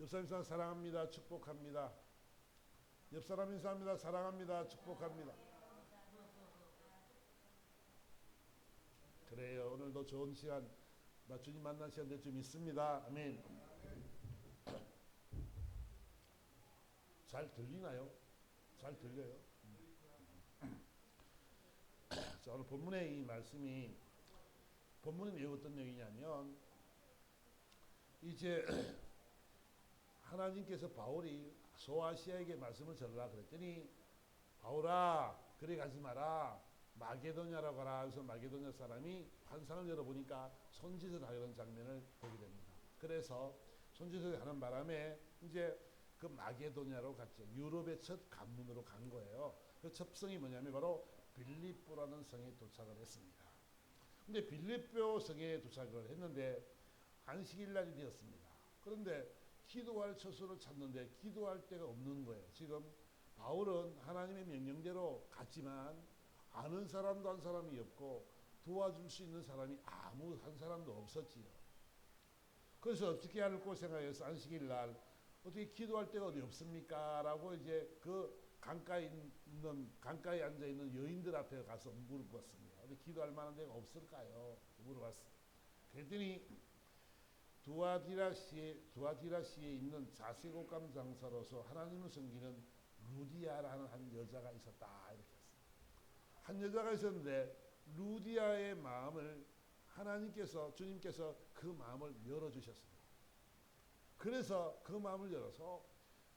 옆 사람 인사 사랑합니다. 축복합니다. 옆 사람 인사합니다. 사랑합니다. 축복합니다. 그래요. 오늘도 좋은 시간, 주님 만난 시간 될 줄 믿습니다. 아멘. 잘 들리나요? 잘 들려요? 자, 오늘 본문의 이 말씀이, 본문은 왜 어떤 내용이냐면, 이제 하나님께서 바울이 소아시아에게 말씀을 전하라 그랬더니, 바울아, 그래 가지 마라. 마게도냐라고 하라. 그래서 마게도냐 사람이 환상을 열어보니까 손짓을 하려는 장면을 보게 됩니다. 그래서 손짓을 하는 바람에 이제 그 마게도냐로 갔죠. 유럽의 첫 관문으로 간 거예요. 그 첫 성이 뭐냐면 바로 빌립보라는 성에 도착을 했습니다. 근데 빌립보 성에 도착을 했는데 안식일 날이 되었습니다. 그런데 기도할 처소를 찾는데 기도할 데가 없는 거예요. 지금 바울은 하나님의 명령대로 갔지만 아는 사람도 한 사람이 없고 도와줄 수 있는 사람이 아무 한 사람도 없었지요. 그래서 어떻게 할까 생각해서 안식일 날 어떻게 기도할 데가 어디 없습니까? 라고 이제 그 강가에 앉아 있는 여인들 앞에 가서 물어봤습니다. 어디 기도할 만한 데가 없을까요? 물어봤어요. 그랬더니 두아디라시에 있는 자색옥감 장사로서 하나님을 섬기는 루디아라는 한 여자가 있었다. 이렇게 했어요. 한 여자가 있었는데 루디아의 마음을 주님께서 그 마음을 열어주셨습니다. 그래서 그 마음을 열어서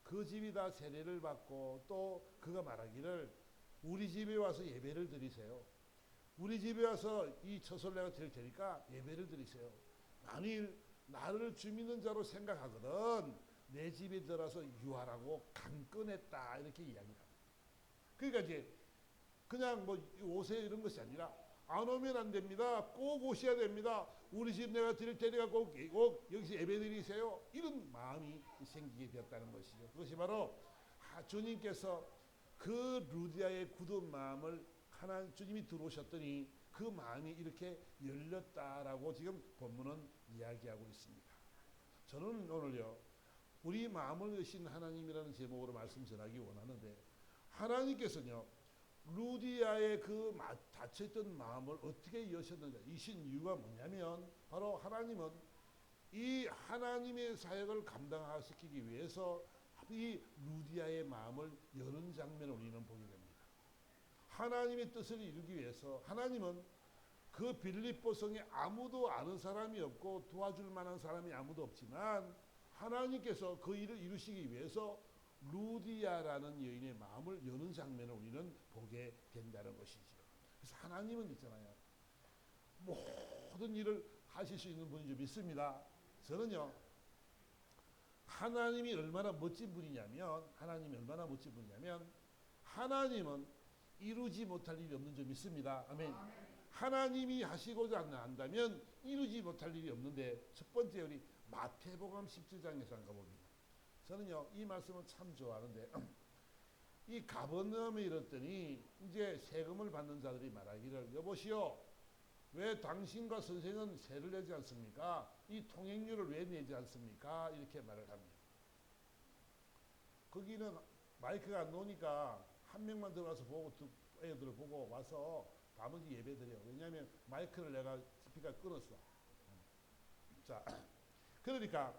그 집이 다 세례를 받고 또 그가 말하기를 우리 집에 와서 예배를 드리세요. 우리 집에 와서 이 처소를 내가 드릴 테니까 예배를 드리세요. 만일 나를 주 믿는 자로 생각하거든 내 집에 들어서 유하라고 강권했다 이렇게 이야기합니다. 그러니까 이제 그냥 뭐 오세요 이런 것이 아니라 안 오면 안 됩니다. 꼭 오셔야 됩니다. 우리 집 내가 드릴 테니까 꼭 여기서 예배 드리세요. 이런 마음이 생기게 되었다는 것이죠. 그것이 바로 주님께서 그 루디아의 굳은 마음을 주님이 들어오셨더니 그 마음이 이렇게 열렸다라고 지금 본문은 이야기하고 있습니다. 저는 오늘요 우리 마음을 여신 하나님이라는 제목으로 말씀 전하기 원하는데 하나님께서는요 루디아의 그 닫혀있던 마음을 어떻게 여셨는가 이신 이유가 뭐냐면 바로 하나님은 이 하나님의 사역을 감당시키기 위해서 이 루디아의 마음을 여는 장면을 우리는 보게 됩니다. 하나님의 뜻을 이루기 위해서 하나님은 그 빌립보 성에 아무도 아는 사람이 없고 도와줄 만한 사람이 아무도 없지만 하나님께서 그 일을 이루시기 위해서 루디아라는 여인의 마음을 여는 장면을 우리는 보게 된다는 것이죠. 그래서 하나님은 있잖아요. 모든 일을 하실 수 있는 분인 줄 믿습니다. 저는요. 하나님이 얼마나 멋진 분이냐면 하나님은 이루지 못할 일이 없는 줄 믿습니다. 아멘. 하나님이 하시고자 한다면 이루지 못할 일이 없는데 첫 번째 우리 마태복음 17장에서 한번 봅니다. 저는요 이 말씀을 참 좋아하는데 이 가버나움에 이르렀더니 이제 세금을 받는 자들이 말하기를 여보시오 왜 당신과 선생은 세를 내지 않습니까? 이 통행료를 왜 내지 않습니까? 이렇게 말을 합니다. 거기는 마이크가 안 나오니까 한 명만 들어가서 보고 애들을 보고 와서 나머지 예배드려요. 왜냐하면 마이크를 내가 스피커 끊었어. 자, 그러니까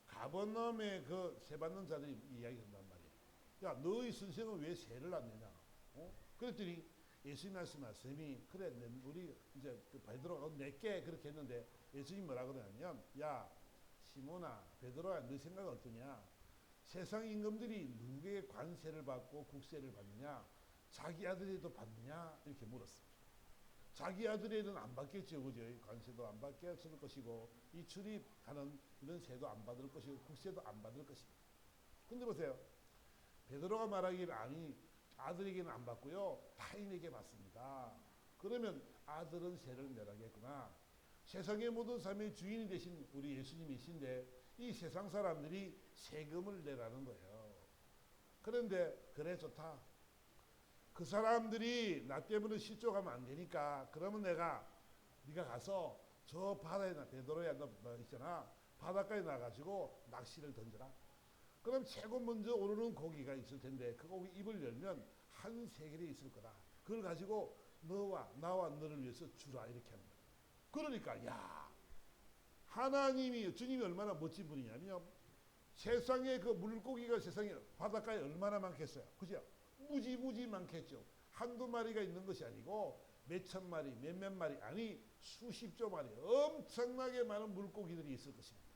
가버나움의 그 세 받는 자들이 이야기한단 말이에요. 야, 너희 선생은 왜 세를 안 내냐? 그랬더니 예수님 말씀이 그래, 우리 이제 그 베드로가 낼게 그렇게 했는데 예수님 뭐라 그러냐면 야, 시몬아, 베드로야, 너 생각은 어떠냐? 세상 임금들이 누구에게 관세를 받고 국세를 받느냐? 자기 아들에도 받느냐? 이렇게 물었습니다. 자기 아들에는 안 받겠죠, 그죠? 관세도 안 받겠을 것이고 이 출입하는 이런 세도 안 받을 것이고 국세도 안 받을 것입니다. 근데 보세요. 베드로가 말하기를 아니 아들에게는 안 받고요 타인에게 받습니다. 그러면 아들은 세를 내라겠구나. 세상의 모든 삶의 주인이 되신 우리 예수님이신데 이 세상 사람들이 세금을 내라는 거예요. 그런데 그래 좋다. 그 사람들이 나 때문에 실족하면 안 되니까 그러면 네가 가서 저 바다에 베드로야 너 있잖아 바닷가에 나가지고 낚시를 던져라. 그럼 최고 먼저 오르는 고기가 있을 텐데 그 고기 입을 열면 한 세겔이 있을 거다. 그걸 가지고 너와 나와 너를 위해서 주라 이렇게 합니다. 그러니까 야 하나님이 주님이 얼마나 멋진 분이냐면 세상에 그 물고기가 세상에 바닷가에 얼마나 많겠어요. 그죠? 무지무지 많겠죠. 한두 마리가 있는 것이 아니고 몇천 마리 몇몇 마리 아니 수십조 마리 엄청나게 많은 물고기들이 있을 것입니다.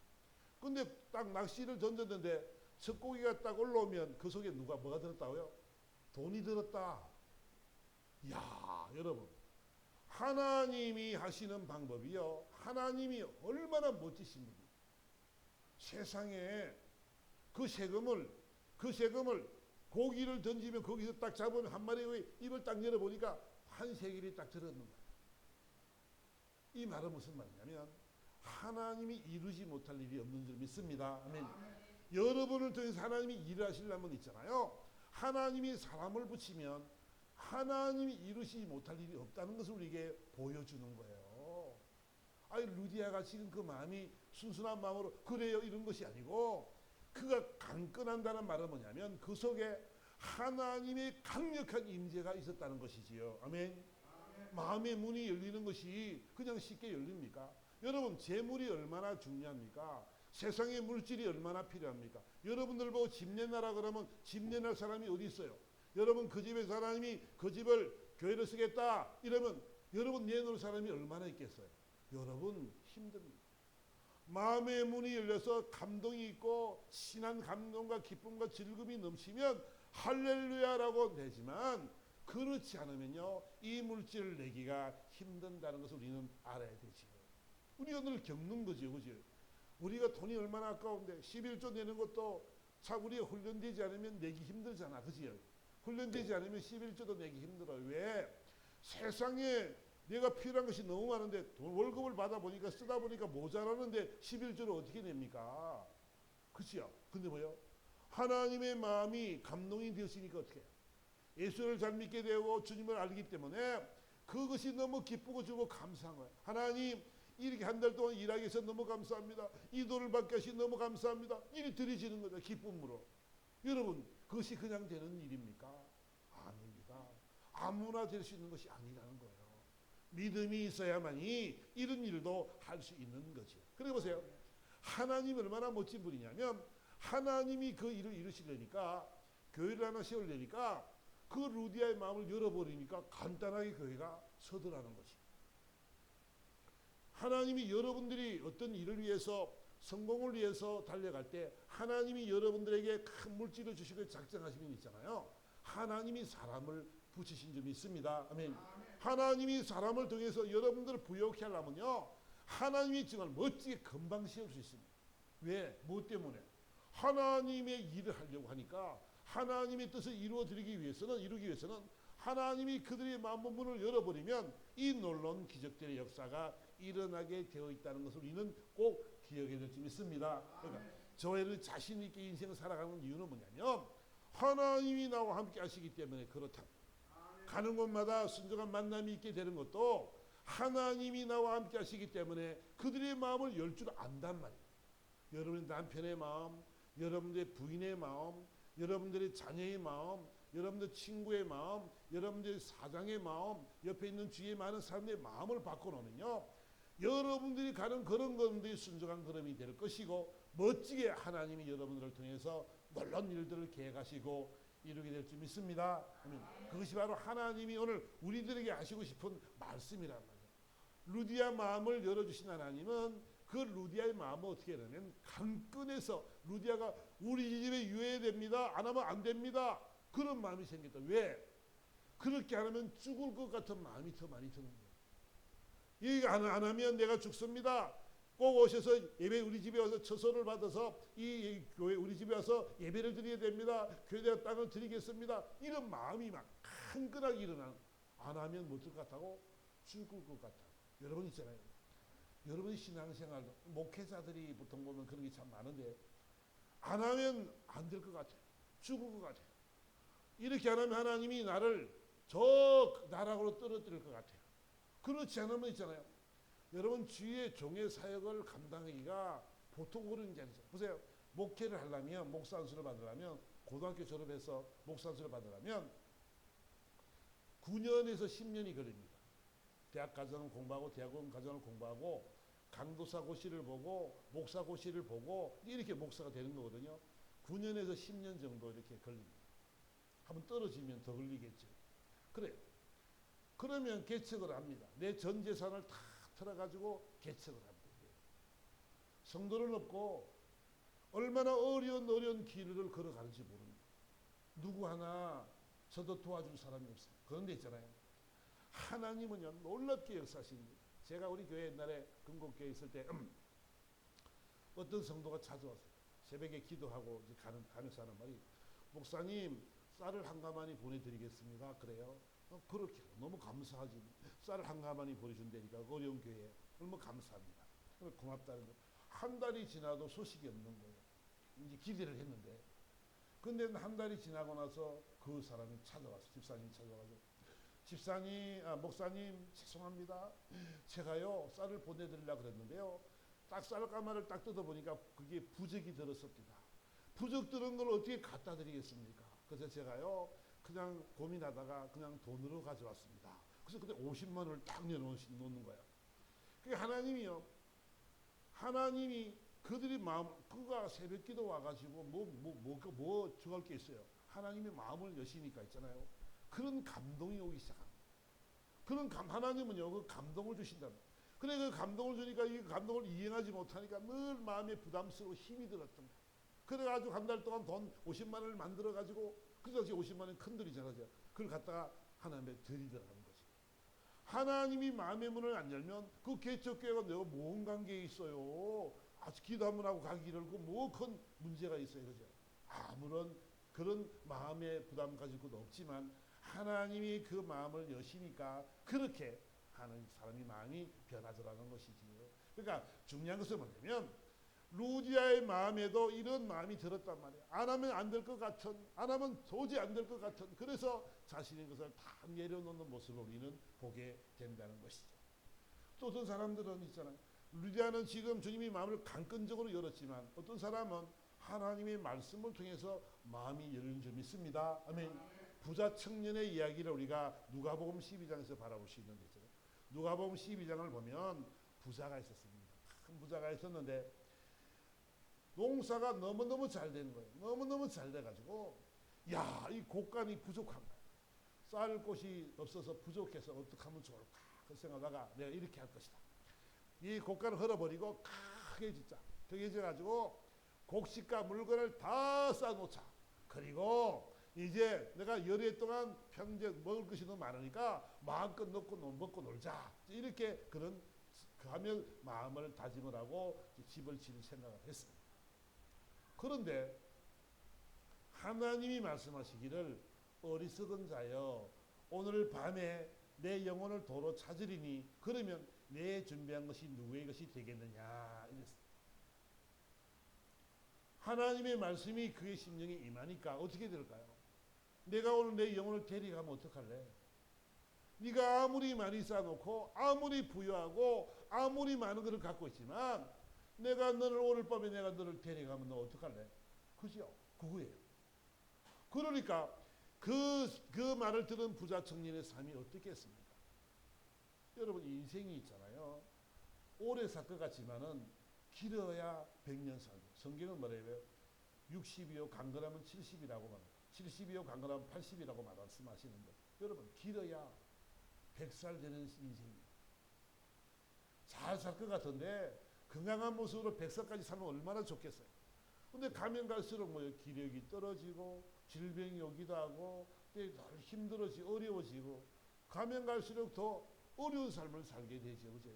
근데 딱 낚시를 던졌는데 첫 고기가 딱 올라오면 그 속에 누가 뭐가 들었다고요? 돈이 들었다. 야 여러분 하나님이 하시는 방법이요. 하나님이 얼마나 멋지신 분이에요. 세상에 그 세금을 고기를 던지면 거기서 딱 잡으면 한 마리의 입을 딱 열어보니까 한 세겔이 딱 들었는 거예요. 이 말은 무슨 말이냐면 하나님이 이루지 못할 일이 없는 줄 믿습니다. 아멘. 여러분을 통해서 하나님이 일을 하시려면 있잖아요. 하나님이 사람을 붙이면 하나님이 이루시지 못할 일이 없다는 것을 우리에게 보여주는 거예요. 아니 루디아가 지금 그 마음이 순순한 마음으로 그래요 이런 것이 아니고 그가 강건한다는 말은 뭐냐면 그 속에 하나님의 강력한 임재가 있었다는 것이지요. 아멘. 마음의 문이 열리는 것이 그냥 쉽게 열립니까? 여러분 재물이 얼마나 중요합니까? 세상의 물질이 얼마나 필요합니까? 여러분들 보고 집 내놔라 그러면 집 내놔 사람이 어디 있어요? 여러분 그 집의 사람이 그 집을 교회로 쓰겠다 이러면 여러분 내놓을 사람이 얼마나 있겠어요? 여러분 힘듭니다. 마음의 문이 열려서 감동이 있고 신한 감동과 기쁨과 즐거움이 넘치면 할렐루야라고 되지만 그렇지 않으면요 이 물질을 내기가 힘든다는 것을 우리는 알아야 되지요. 우리가 늘 겪는 거죠. 그죠? 우리가 돈이 얼마나 아까운데 11조 내는 것도 참 우리가 훈련되지 않으면 내기 힘들잖아. 그죠? 훈련되지 않으면 11조도 내기 힘들어요. 왜? 세상에 내가 필요한 것이 너무 많은데 월급을 받아보니까 쓰다 보니까 모자라는데 11조를 어떻게 냅니까? 그치요? 근데 뭐요? 하나님의 마음이 감동이 되었으니까 어떻게 해요? 예수를 잘 믿게 되고 주님을 알기 때문에 그것이 너무 기쁘고 주고 감사한 거예요. 하나님 이렇게 한 달 동안 일하게 해서 너무 감사합니다. 이 돈을 받게 하시 너무 감사합니다. 일이 드려지는 거죠. 기쁨으로. 여러분 그것이 그냥 되는 일입니까? 아닙니다. 아무나 될 수 있는 것이 아니라는 거예요. 믿음이 있어야만이 이런 일도 할 수 있는 거죠. 그래 보세요. 하나님이 얼마나 멋진 분이냐면 하나님이 그 일을 이루시려니까 교회를 하나 세우려니까 그 루디아의 마음을 열어버리니까 간단하게 교회가 서더라는 것이. 하나님이 여러분들이 어떤 일을 위해서 성공을 위해서 달려갈 때 하나님이 여러분들에게 큰 물질을 주시고 작정하시면 있잖아요. 하나님이 사람을 붙이신 줄 믿습니다. 아멘. 하나님이 사람을 통해서 여러분들을 부여케 하려면요. 하나님이 정말 멋지게 금방 씌울 수 있습니다. 왜? 뭐 때문에? 하나님의 일을 하려고 하니까 하나님의 뜻을 이루기 위해서는 하나님이 그들의 마음 문을 열어버리면 이 놀라운 기적들의 역사가 일어나게 되어 있다는 것을 우리는 꼭 기억해야 될 줄 믿습니다. 그러니까 저희를 자신 있게 인생을 살아가는 이유는 뭐냐면 하나님이 나와 함께 하시기 때문에 그렇다. 가는 곳마다 순종한 만남이 있게 되는 것도 하나님이 나와 함께 하시기 때문에 그들의 마음을 열 줄 안단 말이에요. 여러분의 남편의 마음, 여러분들의 부인의 마음, 여러분들의 자녀의 마음, 여러분들 친구의 마음, 여러분들 사장의 마음, 옆에 있는 주위에 많은 사람들의 마음을 바꿔놓으면요. 여러분들이 가는 그런 걸음들이 순종한 걸음이 될 것이고 멋지게 하나님이 여러분들을 통해서 놀라운 일들을 계획하시고 이루게 될 줄 믿습니다. 그것이 바로 하나님이 오늘 우리들에게 하시고 싶은 말씀이란 말이에요. 루디아 마음을 열어주신 하나님은 그 루디아의 마음을 어떻게 하냐면 강끈해서 루디아가 우리 집에 유해됩니다. 안 하면 안 됩니다. 그런 마음이 생겼다. 왜? 그렇게 안 하면 죽을 것 같은 마음이 더 많이 드는 거예요. 이거 안 하면 내가 죽습니다. 꼭 오셔서 예배 우리 집에 와서 처소를 받아서 이 교회 우리 집에 와서 예배를 드려야 됩니다. 교회에 땅을 드리겠습니다. 이런 마음이 막 강건하게 일어나는. 안 하면 못 될 것 같다고 죽을 것 같다. 여러분 있잖아요. 여러분 신앙생활 목회자들이 보통 보면 그런 게 참 많은데 안 하면 안 될 것 같아요. 죽을 것 같아요. 이렇게 안 하면 하나님이 나를 저 나락으로 떨어뜨릴 것 같아요. 그렇지 않으면 있잖아요. 여러분 주위의 종의 사역을 감당하기가 보통 어려운 게 아니죠. 보세요. 목회를 하려면, 목사 안수를 받으려면, 고등학교 졸업해서 목사 안수를 받으려면 9년에서 10년이 걸립니다. 대학 과정을 공부하고 대학원 과정을 공부하고 강도사 고시를 보고 목사 고시를 보고 이렇게 목사가 되는 거거든요. 9년에서 10년 정도 이렇게 걸립니다. 한번 떨어지면 더 걸리겠죠. 그래요. 그러면 개척을 합니다. 내 전 재산을 다 털어가지고 개척을 합니다. 성도는 없고 얼마나 어려운 길을 걸어가는지 모릅니다. 누구 하나 저도 도와줄 사람이 없습니다. 그런데 있잖아요. 하나님은요 놀랍게 역사하십니다. 제가 우리 교회 옛날에 금곡교회 있을 때 어떤 성도가 찾아왔어요. 새벽에 기도하고 이제 가면서 하는 말이 목사님 쌀을 한 가마니 보내드리겠습니다. 그래요. 그렇게 너무 감사하지. 쌀을 한 가마니 보내준다니까 어려운 교회에 얼마나 감사합니다. 고맙다는 거. 한 달이 지나도 소식이 없는 거예요. 이제 기대를 했는데 근데 한 달이 지나고 나서 그 사람이 찾아왔어요. 집사님이 찾아와서 목사님 죄송합니다. 제가요 쌀을 보내드리려고 그랬는데요. 딱 쌀가마를 딱 뜯어보니까 그게 부적이 들었습니다. 부적 들은 걸 어떻게 갖다 드리겠습니까? 그래서 제가요 그냥 고민하다가 그냥 돈으로 가져왔습니다. 그래서 그때 50만 원을 딱 내놓는 거예요. 그게 하나님이 그들이 마음, 그가 새벽기도 와가지고 뭐 저할 게 있어요. 하나님의 마음을 여시니까 있잖아요. 그런 감동이 오기 시작합니다. 하나님은요 그 감동을 주신다는. 그래 그 감동을 주니까 이 감동을 이행하지 못하니까 늘 마음에 부담스러워 힘이 들었던 거예요. 그래가지고 한 달 동안 돈 50만 원을 만들어가지고 그 당시 50만 원이 큰 돈이잖아요. 그걸 갖다가 하나님에 드리더라는 거지. 하나님이 마음의 문을 안 열면 그 개척교회가 내가 뭔 관계에 있어요. 아주 기도 한번 하고 가기 길고 뭐 큰 문제가 있어요. 그죠? 아무런 그런 마음의 부담 가질 것도 없지만 하나님이 그 마음을 여시니까 그렇게 하는 사람이 마음이 변하더라는 것이지요. 그러니까 중요한 것은 뭐냐면 루디아의 마음에도 이런 마음이 들었단 말이에요. 안 하면 안 될 것 같은, 안 하면 도저히 안 될 것 같은, 그래서 자신의 것을 다 내려놓는 모습을 우리는 보게 된다는 것이죠. 또 어떤 사람들은 있잖아요. 루디아는 지금 주님이 마음을 강건적으로 열었지만 어떤 사람은 하나님의 말씀을 통해서 마음이 열린 점이 있습니다. 아멘. 부자 청년의 이야기를 우리가 누가복음 12장에서 바라볼 수 있는데 있잖아요. 누가복음 12장을 보면 부자가 있었습니다. 큰 부자가 있었는데 농사가 너무너무 잘 되는 거예요. 너무너무 잘 돼가지고 이 곡간이 부족한 거예요. 쌀 곳이 없어서 부족해서 어떻게 하면 좋을까 그 생각하다가 내가 이렇게 할 것이다. 이 곡간을 헐어버리고 크게 짓자. 크게 짓어가지고 곡식과 물건을 다 쌓아놓자. 그리고 이제 내가 열흘 동안 평생 먹을 것이 너무 많으니까 마음껏 먹고 놀자. 이렇게 하면 마음을 다짐을 하고 집을 지을 생각을 했습니다. 그런데 하나님이 말씀하시기를 어리석은 자여 오늘 밤에 내 영혼을 도로 찾으리니 그러면 내 준비한 것이 누구의 것이 되겠느냐 이랬어요. 하나님의 말씀이 그의 심령에 임하니까 어떻게 될까요? 내가 오늘 내 영혼을 데려가면 어떡할래? 네가 아무리 많이 쌓아놓고 아무리 부유하고 아무리 많은 것을 갖고 있지만 내가 오늘 밤에 내가 너를 데려가면 너 어떡할래? 그죠? 그거예요. 그러니까 그 말을 들은 부자 청년의 삶이 어떻겠습니까? 여러분 인생이 있잖아요. 오래 살 것 같지만은 길어야 100년 살고 성경은 뭐래요? 60이요 강건하면 70이라고 말합니다. 70이요 강건하면 80이라고 말씀하시는데 여러분 길어야 100살 되는 인생입니다. 잘 살 것 같은데 건강한 모습으로 100살까지 살면 얼마나 좋겠어요. 근데 가면 갈수록 기력이 떨어지고 질병이 오기도 하고 힘들어지고 어려워지고 가면 갈수록 더 어려운 삶을 살게 되죠. 그죠?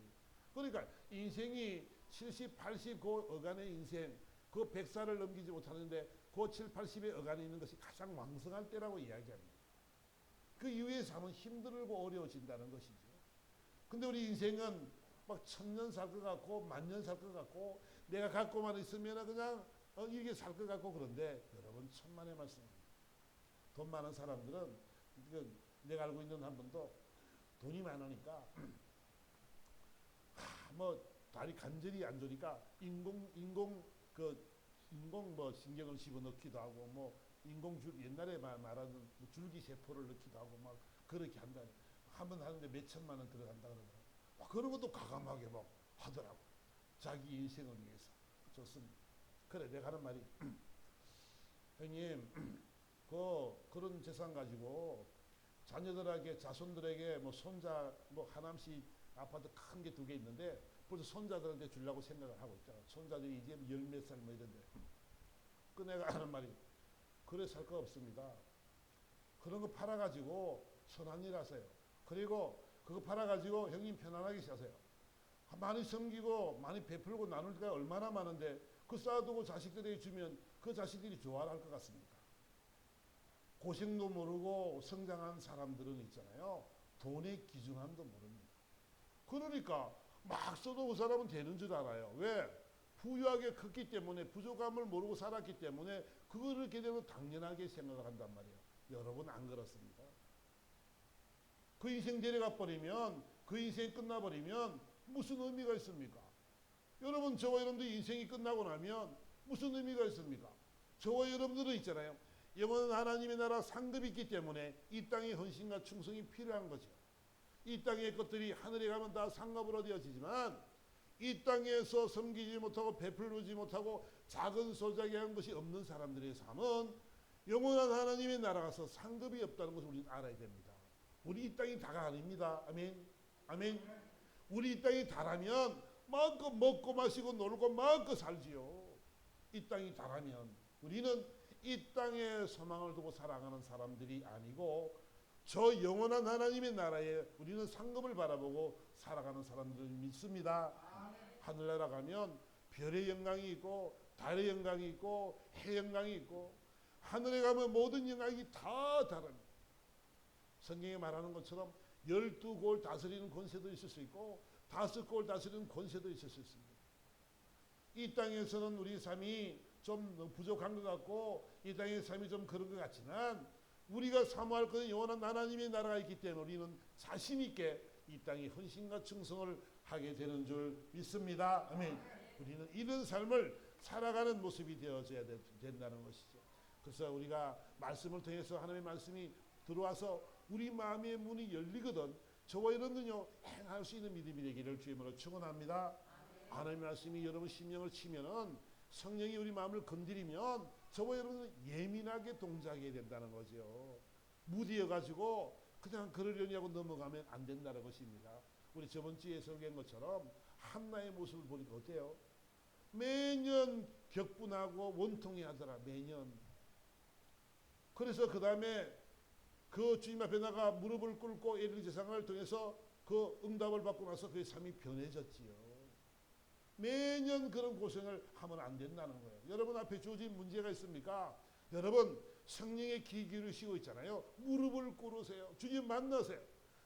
그러니까 인생이 70, 80 그 어간의 인생 그 100살을 넘기지 못하는데 그 7, 80의 어간에 있는 것이 가장 왕성할 때라고 이야기합니다. 그 이후의 삶은 힘들고 어려워진다는 것이죠. 근데 우리 인생은 막 1000년 살 것 같고 10,000년 살 것 같고 내가 갖고만 있으면 그냥 이렇게 살 것 같고 그런데 여러분 천만의 말씀입니다. 돈 많은 사람들은 내가 알고 있는 한 분도 돈이 많으니까 다리 관절이 안 좋으니까 인공 뭐 신경을 집어넣기도 하고 뭐 인공줄 옛날에 말하는 뭐 줄기 세포를 넣기도 하고 막 그렇게 한다. 한번 하는데 몇 천만 원 들어간다 그러더라고. 그런 것도 과감하게 막 하더라고. 자기 인생을 위해서. 좋습니다. 그래 내가 하는 말이 형님 그런 재산 가지고 자녀들에게 자손들에게 뭐 손자 뭐 하남씩 아파트 큰 게 2개 있는데 벌써 손자들한테 주려고 생각을 하고 있잖아. 손자들이 이제 10몇 살 뭐 이런데 그 내가 하는 말이 그래 살 거 없습니다. 그런 거 팔아가지고 선한 일 하세요. 그리고 그거 팔아가지고 형님 편안하게 사세요. 많이 섬기고 많이 베풀고 나눌 때가 얼마나 많은데 그 쌓아두고 자식들에게 주면 그 자식들이 좋아할 것 같습니까? 고생도 모르고 성장한 사람들은 있잖아요. 돈의 귀중함도 모릅니다. 그러니까 막 써도 그 사람은 되는 줄 알아요. 왜? 부유하게 컸기 때문에 부족함을 모르고 살았기 때문에 그거를 그대로 당연하게 생각을 한단 말이에요. 여러분 안 그렇습니다. 그 인생 데려가 버리면 그 인생이 끝나버리면 무슨 의미가 있습니까? 여러분 저와 여러분들 인생이 끝나고 나면 무슨 의미가 있습니까? 저와 여러분들은 있잖아요. 영원한 하나님의 나라 상급이 있기 때문에 이 땅의 헌신과 충성이 필요한 거죠. 이 땅의 것들이 하늘에 가면 다 상급으로 되어지지만 이 땅에서 섬기지 못하고 베풀지 못하고 작은 소작이 한 것이 없는 사람들의 삶은 영원한 하나님의 나라가서 상급이 없다는 것을 우리는 알아야 됩니다. 우리 이 땅이 다가 아닙니다. 아멘. 아멘. 우리 이 땅이 다라면 마음껏 먹고 마시고 놀고 마음껏 살지요. 이 땅이 다라면 우리는 이 땅에 소망을 두고 살아가는 사람들이 아니고 저 영원한 하나님의 나라에 우리는 상급을 바라보고 살아가는 사람들을 믿습니다. 하늘나라 가면 별의 영광이 있고 달의 영광이 있고 해 영광이 있고 하늘에 가면 모든 영광이 다 다릅니다. 성경에 말하는 것처럼 12골 다스리는 권세도 있을 수 있고 5골 다스리는 권세도 있을 수 있습니다. 이 땅에서는 우리 삶이 좀 부족한 것 같고 이 땅의 삶이 좀 그런 것 같지만 우리가 사모할 것은 영원한 하나님의 나라가 있기 때문에 우리는 자신 있게 이 땅의 헌신과 충성을 하게 되는 줄 믿습니다. 아멘. 우리는 이런 삶을 살아가는 모습이 되어져야 된다는 것이죠. 그래서 우리가 말씀을 통해서 하나님의 말씀이 들어와서 우리 마음의 문이 열리거든 저와 여러분은요 행할 수 있는 믿음이 되기를 주님으로 축원합니다. 하나님의 말씀이 여러분 심령을 치면은 성령이 우리 마음을 건드리면 저와 여러분은 예민하게 동작해야 된다는 거죠. 무디어가지고 그냥 그러려니 하고 넘어가면 안 된다는 것입니다. 우리 저번 주에 설교한 것처럼 한나의 모습을 보니까 어때요? 매년 격분하고 원통해 하더라. 매년. 그래서 그 다음에 그 주님 앞에 나가 무릎을 꿇고 예를 제사장을 통해서 그 응답을 받고 나서 그의 삶이 변해졌지요. 매년 그런 고생을 하면 안 된다는 거예요. 여러분 앞에 주어진 문제가 있습니까? 여러분 성령의 귀 기울이시고 있잖아요. 무릎을 꿇으세요. 주님 만나세요.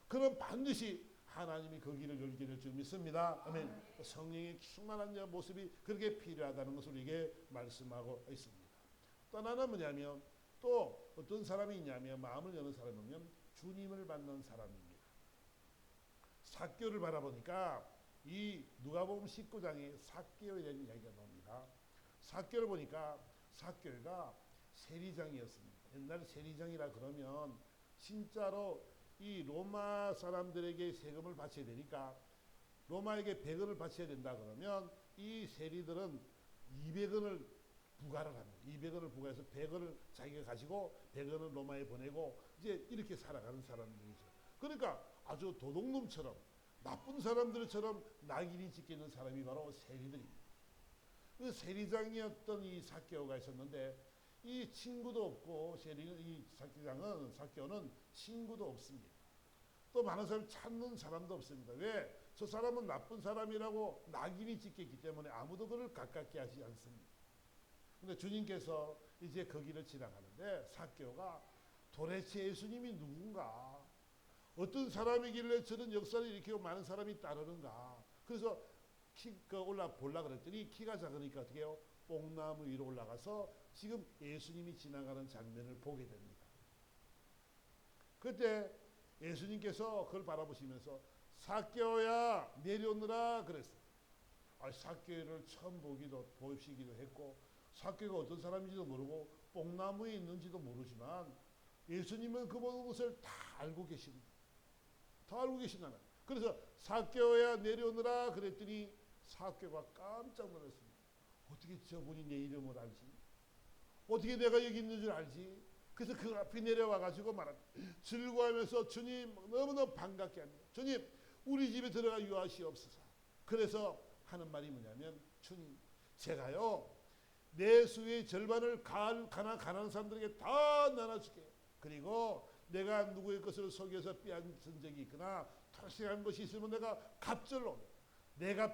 그럼 반드시 하나님이 그 길을 열게 될 줄 믿습니다. 아멘. 성령의 충만한 모습이 그렇게 필요하다는 것을 우리에게 말씀하고 있습니다. 또 하나는 뭐냐면 또 어떤 사람이 있냐면 마음을 여는 사람이면 주님을 받는 사람입니다. 삭개오를 바라보니까 이 누가복음 19장에 삭개오에 대한 이야기가 나옵니다. 삭개오를 보니까 삭개오가 세리장이었습니다. 옛날에 세리장이라 그러면 진짜로 이 로마 사람들에게 세금을 바쳐야 되니까 로마에게 100원을 바쳐야 된다 그러면 이 세리들은 200원을 부과를 합니다. 200원을 부과해서 100원을 자기가 가지고 100원을 로마에 보내고 이제 이렇게 살아가는 사람들이죠. 그러니까 아주 도둑놈처럼 나쁜 사람들처럼 낙인이 찍혀 있는 사람이 바로 세리들입니다. 그 세리장이었던 이 삭개오가 있었는데 이 친구도 없고 이 삭개오는 친구도 없습니다. 또 많은 사람을 찾는 사람도 없습니다. 왜? 저 사람은 나쁜 사람이라고 낙인이 찍혔기 때문에 아무도 그를 가깝게 하지 않습니다. 근데 주님께서 이제 그 길을 지나가는데 삭개오가 도대체 예수님이 누군가? 어떤 사람이길래 저런 역사를 일으키고 많은 사람이 따르는가? 그래서 올라 보려고 그랬더니 키가 작으니까 어떻게 해요? 뽕나무 위로 올라가서 지금 예수님이 지나가는 장면을 보게 됩니다. 그때 예수님께서 그걸 바라보시면서 삭개오야 내려오너라 그랬어요. 삭개오를 처음 보시기도 했고 삭개오가 어떤 사람인지도 모르고 뽕나무에 있는지도 모르지만 예수님은 그 모든 것을 다 알고 계십니다. 다 알고 계신다는. 그래서 삭개오야 내려오너라 그랬더니 삭개오가 깜짝 놀랐습니다. 어떻게 저분이 내 이름을 알지? 어떻게 내가 여기 있는 줄 알지? 그래서 그 앞에 내려와 가지고 말합니다. 즐거워하면서 주님 너무너무 반갑게 합니다. 주님 우리 집에 들어가 유하시옵소서. 그래서 하는 말이 뭐냐면 주님 제가요 내 수의 절반을 가난한 사람들에게 다 나눠줄게요. 그리고 내가 누구의 것을 속여서 빼앗은 적이 있거나 토식한 것이 있으면 내가 갑절로 내가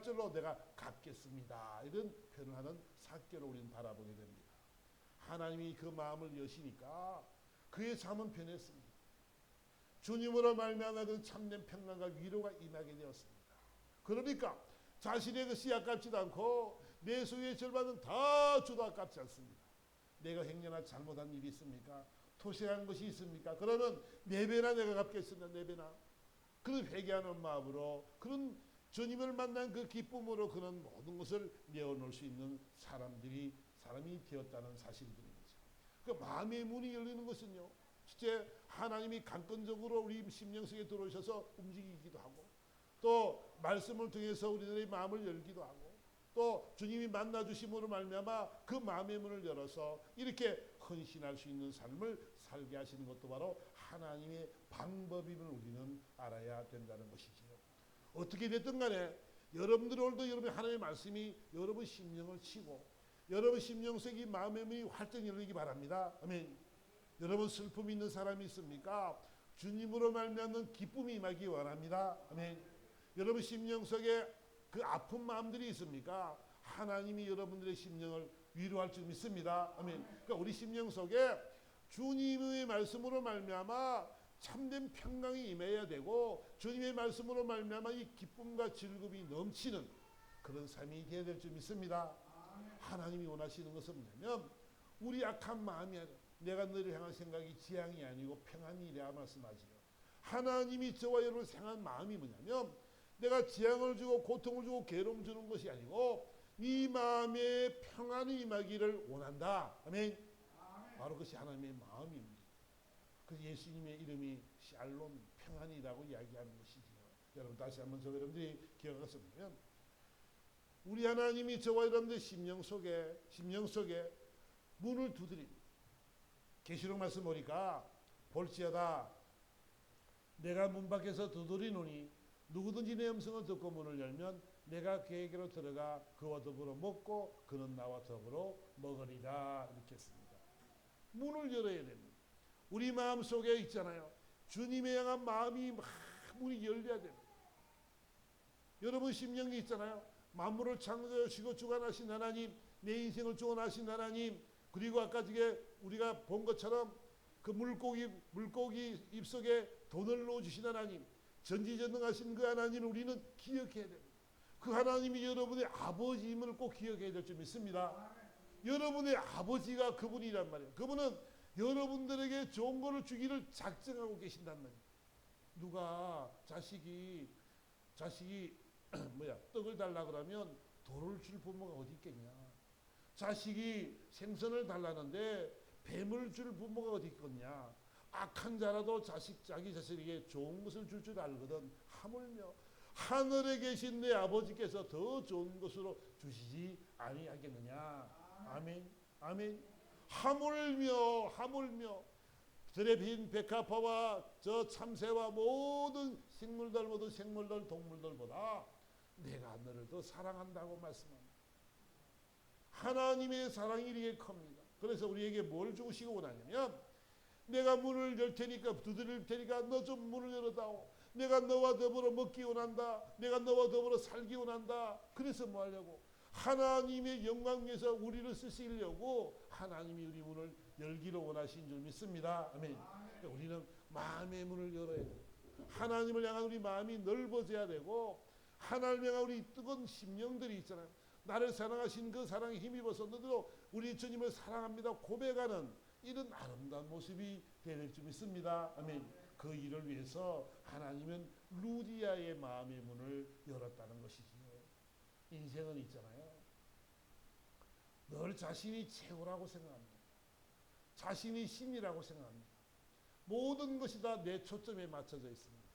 갚겠습니다. 이런 표현을 하는 삭개오를 우리는 바라보게 됩니다. 하나님이 그 마음을 여시니까 그의 삶은 변했습니다. 주님으로 말미암아 그 참된 평강과 위로가 임하게 되었습니다. 그러니까 자신의 것이 아깝지도 않고 내 소유의 절반은 다 줘도 아깝지 않습니다. 내가 행여나 잘못한 일이 있습니까? 토색한 것이 있습니까? 그러면 4배나 내가 갚겠습니다. 4배나. 그런 회개하는 마음으로 그런 주님을 만난 그 기쁨으로 그런 모든 것을 내어놓을 수 있는 사람이 되었다는 사실들인 거죠. 그 마음의 문이 열리는 것은요. 실제 하나님이 강권적으로 우리 심령 속에 들어오셔서 움직이기도 하고 또 말씀을 통해서 우리들의 마음을 열기도 하고 또 주님이 만나주심으로 말미암아 그 마음의 문을 열어서 이렇게 헌신할 수 있는 삶을 살게 하시는 것도 바로 하나님의 방법임을 우리는 알아야 된다는 것이지요. 어떻게 됐든 간에 여러분들 오늘도 여러분의 하나님의 말씀이 여러분 심령을 치고 여러분 심령 속에 마음의 문이 활짝 열리기 바랍니다. 아멘. 여러분 슬픔이 있는 사람이 있습니까? 주님으로 말미암는 기쁨이 임하기 원합니다. 아멘. 여러분 심령 속에 그 아픈 마음들이 있습니까? 하나님이 여러분들의 심령을 위로할 줄 믿습니다. 아멘. 그러니까 우리 심령 속에 주님의 말씀으로 말미암아 참된 평강이 임해야 되고 주님의 말씀으로 말미암아 이 기쁨과 즐거움이 넘치는 그런 삶이 되어야 될 줄 믿습니다. 하나님이 원하시는 것은 뭐냐면 우리 악한 마음이 아니라 내가 너를 향한 생각이 지향이 아니고 평안이라 말씀하지요. 하나님이 저와 여러분을 향한 마음이 뭐냐면 내가 지향을 주고 고통을 주고 괴로움 주는 것이 아니고 네 마음에 평안이 임하기를 원한다. 아멘. 바로 그것이 하나님의 마음입니다. 그 예수님의 이름이 샬롬 평안이라고 이야기하는 것이지요. 여러분 다시 한번 저 여러분들이 기억하셨으면 우리 하나님이 저와 여러분들 심령 속에 문을 두드립니다. 계시록 말씀 보니까 볼지어다 내가 문 밖에서 두드리노니 누구든지 내 음성을 듣고 문을 열면 내가 그에게로 들어가 그와 더불어 먹고 그는 나와 더불어 먹으리라. 이렇게 했습니다. 문을 열어야 됩니다. 우리 마음 속에 있잖아요. 주님에 향한 마음이 막 문이 열려야 됩니다. 여러분 심령이 있잖아요. 만물을 창조하시고 주관하신 하나님, 내 인생을 주관하신 하나님, 그리고 아까 저게 우리가 본 것처럼 그 물고기 입속에 돈을 넣어주신 하나님, 전지전능하신 그 하나님을 우리는 기억해야 됩니다. 그 하나님이 여러분의 아버지임을 꼭 기억해야 될 줄 믿습니다. 여러분의 아버지가 그분이란 말이에요. 그분은 여러분들에게 좋은 거를 주기를 작정하고 계신단 말이에요. 누가 자식이 떡을 달라 그러면 돌을 줄 부모가 어디 있겠냐. 자식이 생선을 달라는데 뱀을 줄 부모가 어디 있겠냐. 악한 자라도 자기 자식에게 좋은 것을 줄 줄 알거든. 하물며 하늘에 계신 내 아버지께서 더 좋은 것으로 주시지 아니하겠느냐. 아멘. 아멘. 하물며 들에 빈 백합화와 저 참새와 모든 생물들 동물들보다 내가 너를 더 사랑한다고 말씀합니다. 하나님의 사랑이 이렇게 큽니다. 그래서 우리에게 뭘 주시고 원하냐면 내가 문을 열 테니까 두드릴 테니까 너 좀 문을 열어다오. 내가 너와 더불어 먹기 원한다. 내가 너와 더불어 살기 원한다. 그래서 뭐 하려고? 하나님의 영광 위해서 우리를 쓰시려고 하나님이 우리 문을 열기로 원하신 줄 믿습니다. 아멘. 그러니까 우리는 마음의 문을 열어야 돼요. 하나님을 향한 우리 마음이 넓어져야 되고 하나님을 향한 우리 뜨거운 심령들이 있잖아요. 나를 사랑하신 그 사랑에 힘입어서 너도 우리 주님을 사랑합니다 고백하는 이런 아름다운 모습이 될 줄 믿습니다. 아멘. 그 일을 위해서 하나님은 루디아의 마음의 문을 열었다는 것이지요. 인생은 있잖아요. 늘 자신이 최고라고 생각합니다. 자신이 신이라고 생각합니다. 모든 것이 다 내 초점에 맞춰져 있습니다.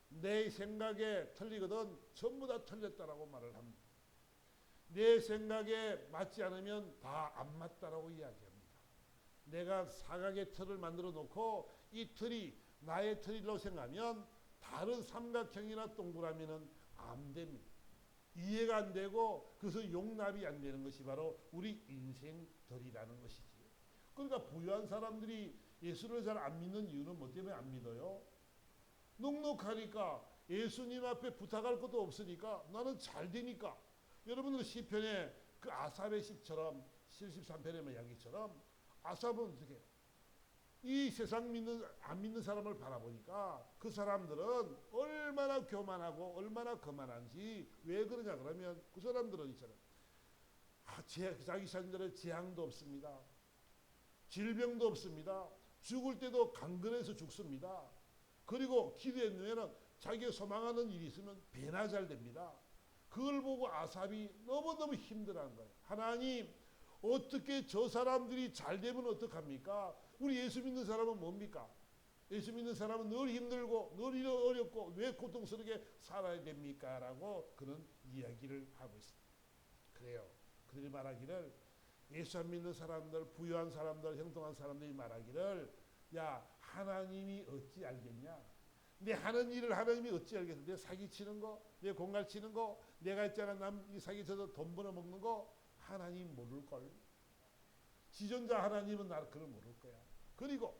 내 생각에 틀리거든 전부 다 틀렸다라고 말을 합니다. 내 생각에 맞지 않으면 다 안 맞다라고 이야기합니다. 내가 사각의 틀을 만들어 놓고 이 틀이 나의 틀이라고 생각하면 다른 삼각형이나 동그라미는 안 됩니다. 이해가 안 되고 그래서 용납이 안 되는 것이 바로 우리 인생들이라는 것이지. 그러니까 부유한 사람들이 예수를 잘 안 믿는 이유는 뭐 때문에 안 믿어요? 넉넉하니까 예수님 앞에 부탁할 것도 없으니까 나는 잘 되니까. 여러분 그 시편에 그 아삽의 시처럼 73편의 이야기처럼 아삽은 어떻게 해요? 이 세상 안 믿는 사람을 바라보니까 그 사람들은 얼마나 교만하고 얼마나 거만한지. 왜 그러냐 그러면 그 사람들은 있잖아요. 자기 자신들의 재앙도 없습니다. 질병도 없습니다. 죽을 때도 강건해서 죽습니다. 그리고 기도했으면 자기가 소망하는 일이 있으면 배나 잘 됩니다. 그걸 보고 아삽이 너무너무 힘들어하는 거예요. 하나님, 어떻게 저 사람들이 잘 되면 어떡합니까? 우리 예수 믿는 사람은 뭡니까? 예수 믿는 사람은 늘 힘들고 늘 어렵고 왜 고통스럽게 살아야 됩니까? 라고 그런 이야기를 하고 있습니다. 그래요. 그들이 말하기를, 예수 안 믿는 사람들, 부유한 사람들, 형통한 사람들이 말하기를, 야, 하나님이 어찌 알겠냐? 내 하는 일을 하나님이 어찌 알겠어? 내 사기치는 거, 내 공갈치는 거, 내가 있잖아 남 사기쳐서 돈 벌어먹는 거 하나님 모를걸. 지존자 하나님은 나를 그걸 모를 거야. 그리고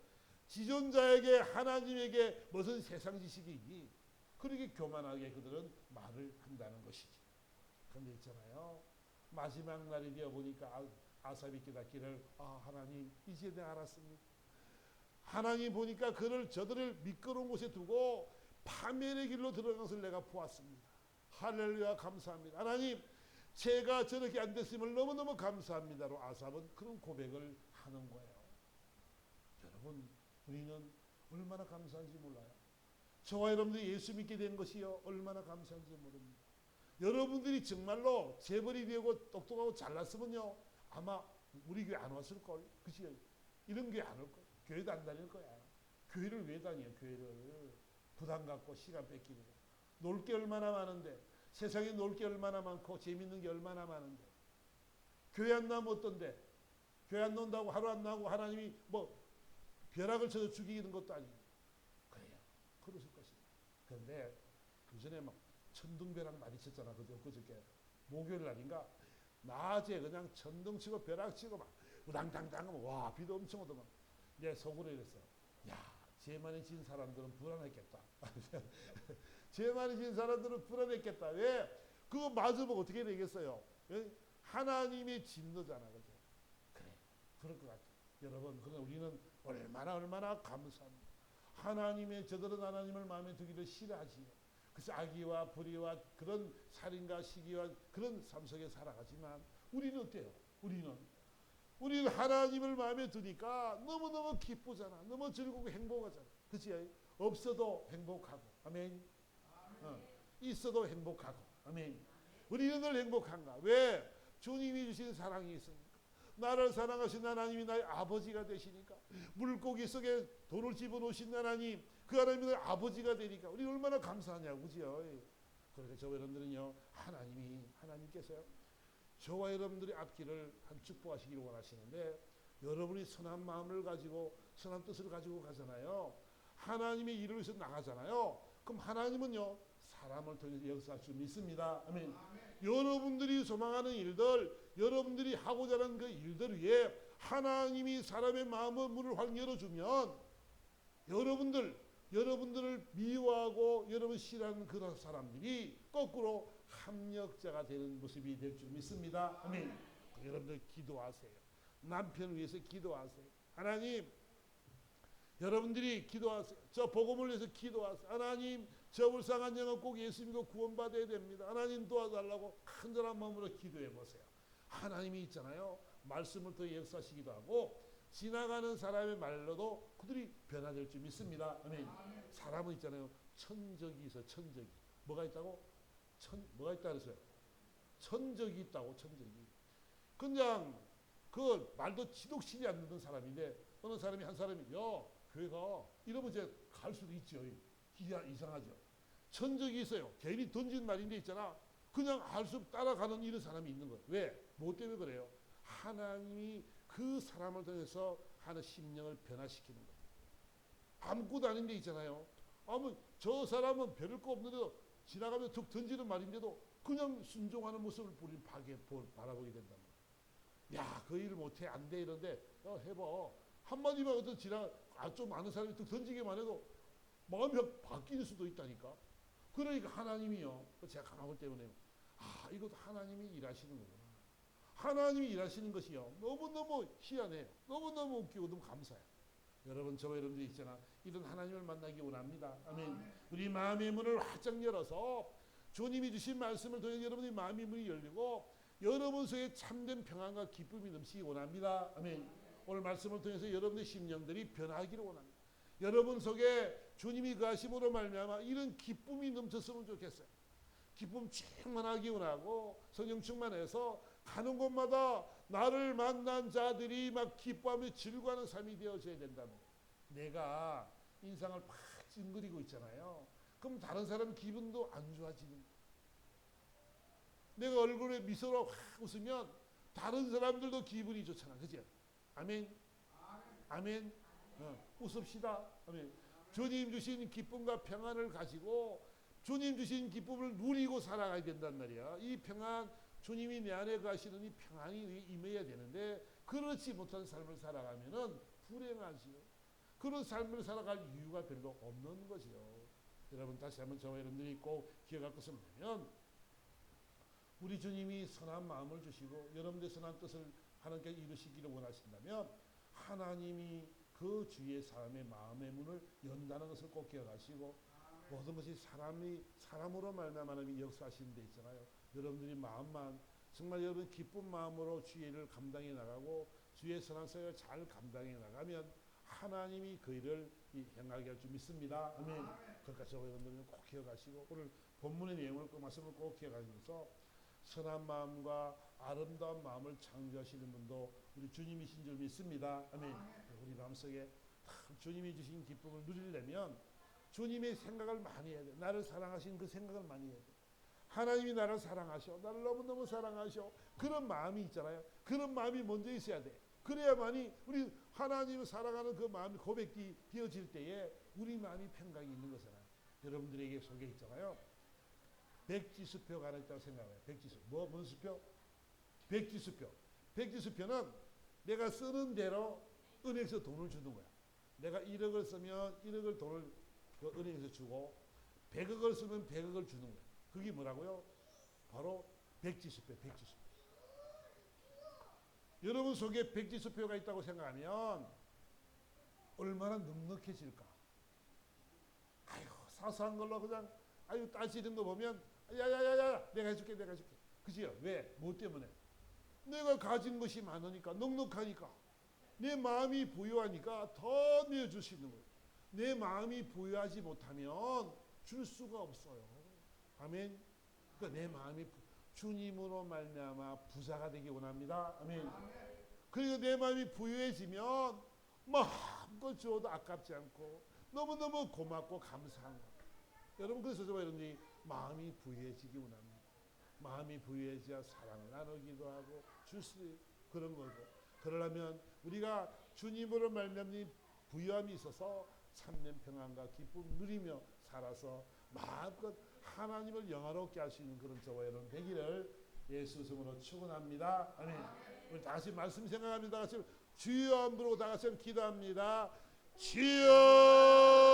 지존자에게 하나님에게 무슨 세상 지식이 있니? 그렇게 교만하게 그들은 말을 한다는 것이지. 그런데 있잖아요. 마지막 날이 되어 보니까 아삽이 깨닫기를, 하나님 이제 내가 알았습니다. 하나님 보니까 저들을 미끄러운 곳에 두고 파멸의 길로 들어간 것을 내가 보았습니다. 할렐루야, 감사합니다. 하나님, 제가 저렇게 안 됐음을 너무너무 감사합니다로 아삽은 그런 고백을 하는 거예요. 여러분, 우리는 얼마나 감사한지 몰라요. 저와 여러분들이 예수 믿게 된 것이요, 얼마나 감사한지 모릅니다. 여러분들이 정말로 재벌이 되고 똑똑하고 잘났으면요, 아마 우리 교회 안 왔을걸. 그치? 이런 교회 안 올걸. 교회도 안 다닐 거야. 교회를 왜 다녀? 교회를 부담 갖고 시간 뺏기고. 놀 게 얼마나 많은데, 세상에 놀 게 얼마나 많고 재밌는 게 얼마나 많은데, 교회 안 나면 어떤데? 교회 안 논다고 하루 안 나고 하나님이 뭐 벼락을 쳐서 죽이는 것도 아니고. 그래요. 그러실 것입니다. 그런데 그 전에 막 천둥벼락 많이 쳤잖아. 그저께 목요일 날인가 낮에 그냥 천둥 치고 벼락 치고 막 우당탕탕 와 비도 엄청 오더만. 내 속으로 이랬어. 야, 죄 많이 진 사람들은 불안했겠다. 죄 많이 진 사람들은 불안했겠다. 왜? 그거 맞으면 어떻게 되겠어요? 하나님의 진노잖아. 그죠? 그래. 그럴 것 같아. 여러분, 그러나 우리는 얼마나 감사합니다. 하나님의 저들은 하나님을 마음에 두기를 싫어하지요. 그래서 악의와 불의와 그런 살인과 시기와 그런 삶 속에 살아가지만 우리는 어때요? 우리는 하나님을 마음에 두니까 너무너무 기쁘잖아. 너무 즐겁고 행복하잖아. 그치? 없어도 행복하고. 아멘. 있어도 행복하고. 아멘. 우리는 늘 행복한가? 왜? 주님이 주신 사랑이 있으니까. 나를 사랑하신 하나님이 나의 아버지가 되시니까. 물고기 속에 돌을 집어넣으신 하나님, 그 하나님이 나의 아버지가 되니까 우리 얼마나 감사하냐고. 그죠? 그러니까 저와 여러분들은요, 하나님께서요, 저와 여러분들의 앞길을 한 축복하시기를 원하시는데, 여러분이 선한 마음을 가지고 선한 뜻을 가지고 가잖아요. 하나님의 일을 위해서 나가잖아요. 그럼 하나님은요, 사람을 통해서 역사할 줄 믿습니다. 아멘. 여러분들이 소망하는 일들, 여러분들이 하고자 하는 그 일들 위에 하나님이 사람의 마음의 문을 확 열어주면 여러분들을 미워하고 여러분 싫어하는 그런 사람들이 거꾸로 합력자가 되는 모습이 될 줄 믿습니다. 아멘. 여러분들 기도하세요. 남편을 위해서 기도하세요. 하나님, 여러분들이 기도하세요. 저 복음을 위해서 기도하세요. 하나님, 저 불쌍한 영혼 꼭 예수 믿고 구원받아야 됩니다. 하나님 도와달라고 간절한 마음으로 기도해 보세요. 하나님이 있잖아요. 말씀을 통해 역사하시기도 하고 지나가는 사람의 말로도 그들이 변화될 줄 믿습니다. 아멘. 사람은 있잖아요. 천적이 있어. 천적이. 뭐가 있다고? 뭐가 있다 그랬어요? 천적이 있다고. 천적이. 그냥 그 말도 지독시지 않는 사람인데 어느 사람이 한 사람이 야 교회가 이러면 이제 갈 수도 있죠. 이상하죠. 천적이 있어요. 괜히 던진 말인데 있잖아. 그냥 알 수 따라가는 이런 사람이 있는 거예요. 왜? 뭐 때문에 그래요? 하나님이 그 사람을 통해서 하는 심령을 변화시키는 거예요. 아무것도 아닌데 있잖아요. 저 사람은 별을 거 없는데도 지나가면 툭 던지는 말인데도 그냥 순종하는 모습을 우리는 바라보게 된단 말이에요. 야, 그 일을 못해 안 돼 이런데 해봐. 한마디만 어떤 좀 아는 사람이 툭 던지기만 해도 마음이 바뀔 수도 있다니까. 그러니까 하나님이요. 제가 가만 볼 때문에 이것도 하나님이 일하시는 거구나. 하나님이 일하시는 것이요. 너무너무 희한해요. 너무너무 웃기고 너무 감사해요. 여러분 저와 여러분들이 있잖아. 이런 하나님을 만나기 원합니다. 아멘. 우리 마음의 문을 활짝 열어서 주님이 주신 말씀을 통해 여러분의 마음의 문이 열리고 여러분 속에 참된 평안과 기쁨이 넘치기 원합니다. 아멘. 오늘 말씀을 통해서 여러분의 심령들이 변하기를 원합니다. 여러분 속에 주님이 그 하심으로 말미암아 이런 기쁨이 넘쳤으면 좋겠어요. 기쁨 충만하기 원하고 성령 충만해서 가는 곳마다 나를 만난 자들이 막 기뻐하며 즐거워하는 삶이 되어져야 된다는 거예요. 내가 인상을 팍 찡그리고 있잖아요. 그럼 다른 사람 기분도 안 좋아지는 거예요. 내가 얼굴에 미소로 확 웃으면 다른 사람들도 기분이 좋잖아. 그죠? 아멘. 아멘. 웃읍시다. 아멘. 주님 주신 기쁨과 평안을 가지고 주님 주신 기쁨을 누리고 살아가야 된단 말이야. 이 평안, 주님이 내 안에 가시는 이 평안이 임해야 되는데 그렇지 못한 삶을 살아가면은 불행하지요. 그런 삶을 살아갈 이유가 별로 없는 거죠. 여러분 다시 한번 저와 여러분들이 꼭 기억할 것은 뭐냐면 우리 주님이 선한 마음을 주시고 여러분들의 선한 뜻을 하나님께 이루시기를 원하신다면 하나님이 그 주위의 사람의 마음의 문을 연다는 것을 꼭 기억하시고 모든 것이 사람으로 말미암아 하나님이 역사하시는 데 있잖아요. 여러분들이 마음만 정말 여러분 기쁜 마음으로 주의 일을 감당해 나가고 주의 선한 사역을 잘 감당해 나가면 하나님이 그 일을 행하게 할 줄 믿습니다. 아멘. 그러니까 저와 여러분들은 꼭 기억하시고 오늘 본문의 내용을 그 말씀을 꼭 기억하시면서 선한 마음과 아름다운 마음을 창조하시는 분도 우리 주님이신 줄 믿습니다. 아멘. 우리 마음속에 주님이 주신 기쁨을 누리려면 주님의 생각을 많이 해야 돼. 나를 사랑하신 그 생각을 많이 해야 돼. 하나님이 나를 사랑하셔. 나를 너무너무 사랑하셔. 그런 마음이 있잖아요. 그런 마음이 먼저 있어야 돼. 그래야만이 우리 하나님을 사랑하는 그 마음이 고백이 되어질 때에 우리 마음이 평강이 있는 거잖아요. 여러분들에게 속에 있잖아요. 백지수표가 하나 있다고 생각해요. 백지수. 뭔 수표? 백지수표. 백지수표는 내가 쓰는 대로 은행에서 돈을 주는 거야. 내가 1억을 쓰면 1억을 돈을 그 은행에서 주고 100억을 쓰면 100억을 주는 거예요. 그게 뭐라고요? 바로 백지수표, 백지수표. 여러분 속에 백지수표가 있다고 생각하면 얼마나 넉넉해질까? 아유, 사소한 걸로 그냥 따지는 거 보면 야야야야 내가 해줄게 내가 해줄게. 그지요? 왜? 뭐 때문에? 내가 가진 것이 많으니까 넉넉하니까 내 마음이 부유하니까 더 내어줄 수 있는 거예요. 내 마음이 부유하지 못하면 줄 수가 없어요. 아멘. 그러니까 내 마음이 주님으로 말미암아 부자가 되기 원합니다. 아멘. 그리고 내 마음이 부유해지면 마음껏 줘도 아깝지 않고 너무너무 고맙고 감사한 거. 여러분 그래서 저와 여러분이 마음이 부유해지기 원합니다. 마음이 부유해져야 사랑을 나누기도 하고 줄 수 그런 거죠. 그러려면 우리가 주님으로 말미암는 부유함이 있어서 참된 평안과 기쁨 누리며 살아서 마음껏 하나님을 영화롭게 할 수 있는 그런 저와 여러분 되기를 예수 이름으로 축원합니다. 아멘. 우리 다시 말씀 생각합니다. 주여 부르고 다 같이 기도합니다. 주여